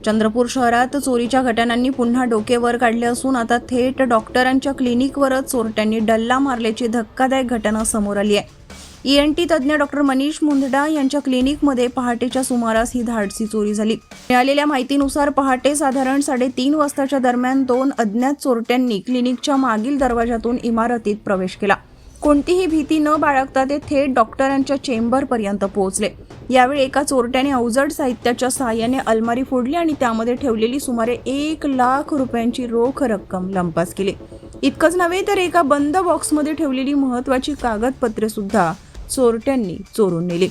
चंद्रपूर शहरात चोरीच्या घटनांनी पुन्हा डोके वर काढले असून आता थेट डॉक्टरांच्या क्लिनिकवरच चोरट्यांनी डल्ला मारल्याची धक्कादायक घटना समोर आली आहे। ईएनटी तज्ज्ञ डॉक्टर मनीष मुंदडा यांच्या क्लिनिकमध्ये पहाटेच्या सुमारास ही धाडसी चोरी झाली। मिळालेल्या माहितीनुसार पहाटे साधारण 3:30 वाजताच्या दरम्यान 2 अज्ञात चोरट्यांनी क्लिनिकच्या मागील दरवाजातून इमारतीत प्रवेश केला। कोणतीही भीती न बाळगता ते थेट डॉक्टरांच्या चेंबरपर्यंत पोहोचले। यावेळी एका चोरट्याने अवजड साहित्याच्या सहाय्याने अलमारी फोडली आणि त्यामध्ये ठेवलेली सुमारे 1 लाख रुपयांची रोख रक्कम लंपास केली। इतकंच नव्हे तर एका बंद बॉक्समध्ये ठेवलेली महत्त्वाची कागदपत्रे सुद्धा चोरट्यांनी चोरून नेली।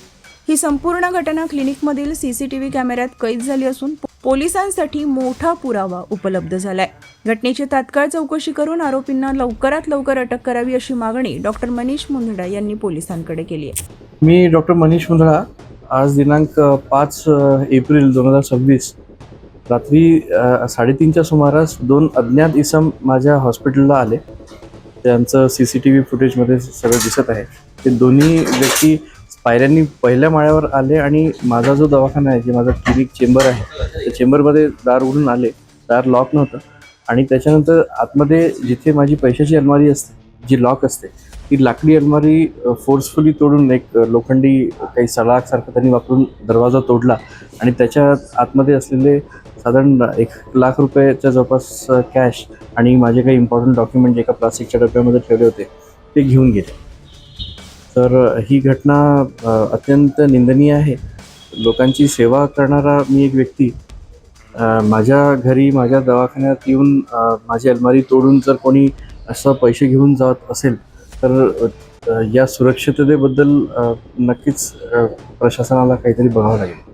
ही संपूर्ण घटना क्लिनिकमधील सीसीटीव्ही कॅमेऱ्यात कैद झाली असून पोलिसांसाठी मोठा पुरावा उपलब्ध झालाय। घटनेची तात्काळ चौकशी करून आरोपींना लवकरात लवकर अटक करावी अशी मागणी डॉक्टर मनीष मुंदडा यांनी पोलिसांकडे केली आहे। मी डॉक्टर मनीष मुंदडा आज दिनांक 5 एप्रिल 2026 रात्री 3:30च्या सुमारास 2 अज्ञात इसम माझ्या हॉस्पिटलला आले। त्यांचं सीसीटीव्ही फुटेजमध्ये सगळं दिसत आहे। ते दोन्ही व्यक्ती पायऱ्यांनी पहिल्या माळ्यावर आले आणि माझा जो दवाखाना आहे, जे माझा क्लिनिक चेंबर आहे, त्या चेंबरमध्ये दार उघडून आले। दार लॉक नव्हतं आणि त्याच्यानंतर आतमध्ये जिथे माझी पैशाची अलमारी असते, जी लॉक असते, ती लाकडी अलमारी फोर्सफुली तोडून एक लोखंडी काही सळासारखं त्यांनी वापरून दरवाजा तोडला आणि त्याच्या आतमध्ये असलेले साधारण 1 लाख रुपयाच्या जवळपास कॅश आणि माझे काही इम्पॉर्टंट डॉक्युमेंट एका प्लास्टिकच्या डब्यामध्ये ठेवले होते ते घेऊन गेले। तर ही घटना अत्यंत निंदनीय आहे। लोकांची सेवा करणारा मी एक व्यक्ती माझ्या घरी माझ्या दवाखान्यात येऊन माझी अलमारी तोडून जर कोणी असं पैसे घेऊन जात असेल तर या सुरक्षिततेबद्दल नक्कीच प्रशासनाला काहीतरी बघावं लागेल।